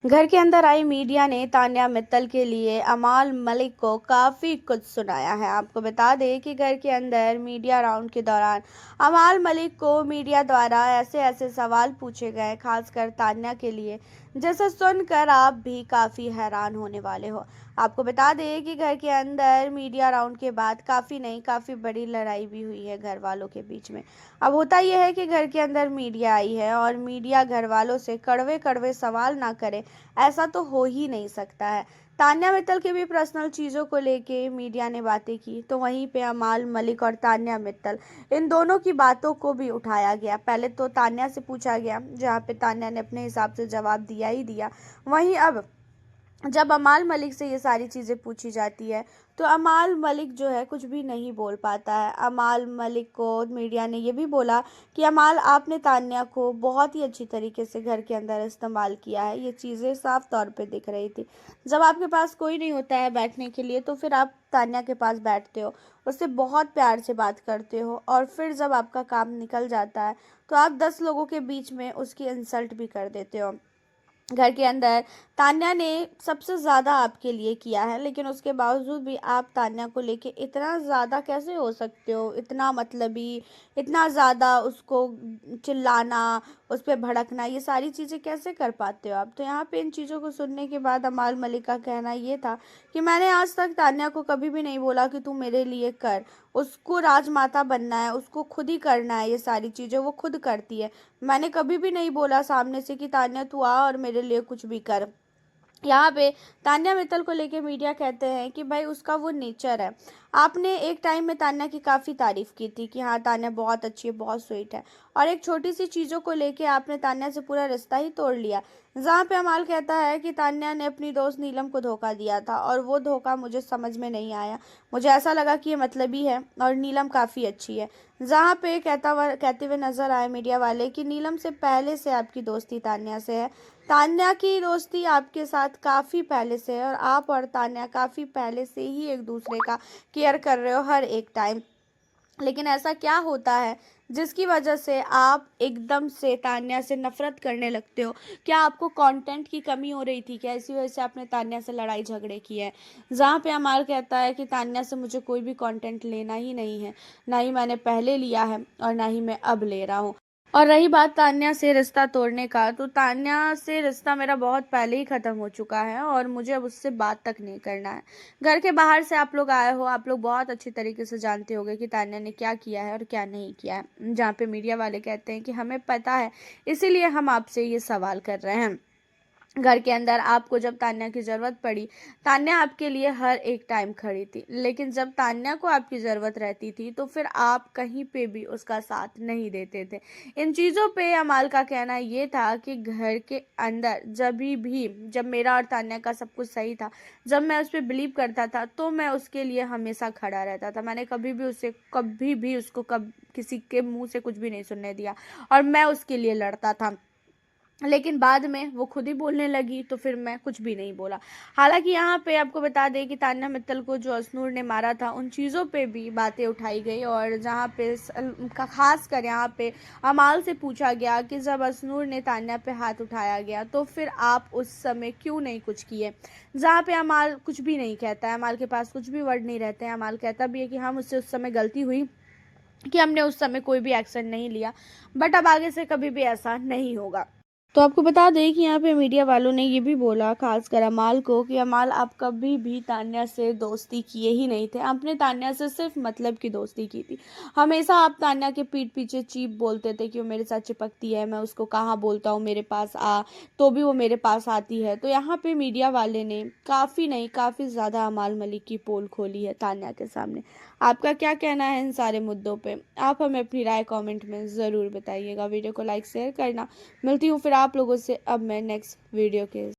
घर के अंदर आई मीडिया ने तान्या मित्तल के लिए अमाल मलिक को काफ़ी कुछ सुनाया है। आपको बता दें कि घर के अंदर मीडिया राउंड के दौरान अमाल मलिक को मीडिया द्वारा ऐसे ऐसे सवाल पूछे गए, खासकर तान्या के लिए, जैसे सुनकर आप भी काफ़ी हैरान होने वाले हो। आपको बता दें कि घर के अंदर मीडिया राउंड के बाद काफ़ी बड़ी लड़ाई भी हुई है घर वालों के बीच में। अब होता यह है कि घर के अंदर मीडिया आई है और मीडिया घर वालों से कड़वे कड़वे सवाल ना करे, ऐसा तो हो ही नहीं सकता है। तान्या मित्तल के भी पर्सनल चीज़ों को लेके मीडिया ने बातें की, तो वहीं पे अमाल मलिक और तान्या मित्तल, इन दोनों की बातों को भी उठाया गया। पहले तो तान्या से पूछा गया, जहाँ पे तान्या ने अपने हिसाब से जवाब दिया ही दिया। वहीं अब जब अमाल मलिक से ये सारी चीज़ें पूछी जाती है, तो अमाल मलिक जो है कुछ भी नहीं बोल पाता है। अमाल मलिक को मीडिया ने ये भी बोला कि अमाल, आपने तान्या को बहुत ही अच्छी तरीके से घर के अंदर इस्तेमाल किया है, ये चीज़ें साफ तौर पे दिख रही थी। जब आपके पास कोई नहीं होता है बैठने के लिए, तो फिर आप तान्या के पास बैठते हो, उससे बहुत प्यार से बात करते हो, और फिर जब आपका काम निकल जाता है तो आप 10 लोगों के बीच में उसकी इंसल्ट भी कर देते हो। घर के अंदर तान्या ने सबसे ज़्यादा आपके लिए किया है, लेकिन उसके बावजूद भी आप तान्या को लेके इतना ज़्यादा कैसे हो सकते हो, इतना मतलबी, इतना ज़्यादा उसको चिल्लाना, उस पर भड़कना, ये सारी चीज़ें कैसे कर पाते हो आप। तो यहाँ पे इन चीज़ों को सुनने के बाद अमाल मलिक का कहना ये था कि मैंने आज तक तान्या को कभी भी नहीं बोला कि तू मेरे लिए कर, उसको राजमाता बनना है, उसको खुद ही करना है, ये सारी चीज़ें वो खुद करती है। मैंने कभी भी नहीं बोला सामने से कि तान्या तू आ और मेरे लिए कुछ भी कर। यहाँ पे तान्या मित्तल को लेके मीडिया कहते हैं कि भाई उसका वो नेचर है। आपने एक टाइम में तान्या की काफ़ी तारीफ की थी कि हाँ तान्या बहुत अच्छी है, बहुत स्वीट है, और एक छोटी सी चीज़ों को लेके आपने तान्या से पूरा रिश्ता ही तोड़ लिया। जहाँ पे अमाल कहता है कि तान्या ने अपनी दोस्त नीलम को धोखा दिया था, और वो धोखा मुझे समझ में नहीं आया, मुझे ऐसा लगा कि ये मतलबी है और नीलम काफ़ी अच्छी है। जहाँ पे कहते हुए नजर आए मीडिया वाले कि नीलम से पहले से आपकी दोस्ती तान्या से है, तान्या की दोस्ती आपके साथ काफ़ी पहले से है, और आप और तान्या काफ़ी पहले से ही एक दूसरे का केयर कर रहे हो हर एक टाइम। लेकिन ऐसा क्या होता है जिसकी वजह से आप एकदम से तान्या से नफरत करने लगते हो? क्या आपको कंटेंट की कमी हो रही थी क्या? इसी वजह से आपने तान्या से लड़ाई झगड़े किए हैं। जहाँ पे अमाल कहता है कि तान्या से मुझे कोई भी कंटेंट लेना ही नहीं है, ना ही मैंने पहले लिया है और ना ही मैं अब ले रहा हूँ। और रही बात तान्या से रिश्ता तोड़ने का, तो तान्या से रिश्ता मेरा बहुत पहले ही ख़त्म हो चुका है और मुझे अब उससे बात तक नहीं करना है। घर के बाहर से आप लोग आए हो, आप लोग बहुत अच्छी तरीके से जानते होंगे कि तान्या ने क्या किया है और क्या नहीं किया है। जहाँ पे मीडिया वाले कहते हैं कि हमें पता है, इसीलिए हम आपसे ये सवाल कर रहे हैं। घर के अंदर आपको जब तान्या की ज़रूरत पड़ी, तान्या आपके लिए हर एक टाइम खड़ी थी, लेकिन जब तान्या को आपकी ज़रूरत रहती थी तो फिर आप कहीं पे भी उसका साथ नहीं देते थे। इन चीज़ों पे अमाल का कहना ये था कि घर के अंदर जब मेरा और तान्या का सब कुछ सही था, जब मैं उस पर बिलीव करता था, तो मैं उसके लिए हमेशा खड़ा रहता था। मैंने कभी भी उसको किसी के मुंह से कुछ भी नहीं सुनने दिया, और मैं उसके लिए लड़ता था। लेकिन बाद में वो खुद ही बोलने लगी, तो फिर मैं कुछ भी नहीं बोला। हालांकि यहाँ पे आपको बता दें कि तान्या मित्तल को जो अशनूर ने मारा था, उन चीज़ों पे भी बातें उठाई गई, और जहाँ पे खास कर यहाँ पे अमाल से पूछा गया कि जब अशनूर ने तान्या पे हाथ उठाया गया, तो फिर आप उस समय क्यों नहीं कुछ किए। जहाँ पे अमाल कुछ भी नहीं कहता है, अमाल के पास कुछ भी वर्ड नहीं रहते हैं। अमाल कहता भी है कि हम उससे उस समय गलती हुई कि हमने उस समय कोई भी एक्शन नहीं लिया, बट अब आगे से कभी भी ऐसा नहीं होगा। तो आपको बता दें कि यहाँ पे मीडिया वालों ने ये भी बोला, खासकर अमाल को, कि अमाल, आप कभी भी तान्या से दोस्ती किए ही नहीं थे, आपने तान्या से सिर्फ मतलब की दोस्ती की थी। हमेशा आप तान्या के पीठ पीछे चीप बोलते थे कि वो मेरे साथ चिपकती है, मैं उसको कहाँ बोलता हूँ मेरे पास आ, तो भी वो मेरे पास आती है। तो यहाँ पे मीडिया वाले ने काफ़ी नहीं, काफ़ी ज़्यादा अमाल मलिक की पोल खोली है तान्या के सामने। आपका क्या कहना है इन सारे मुद्दों पे? आप हमें अपनी राय कमेंट में ज़रूर बताइएगा। वीडियो को लाइक शेयर करना। मिलती हूँ फिर आप लोगों से अब मैं नेक्स्ट वीडियो के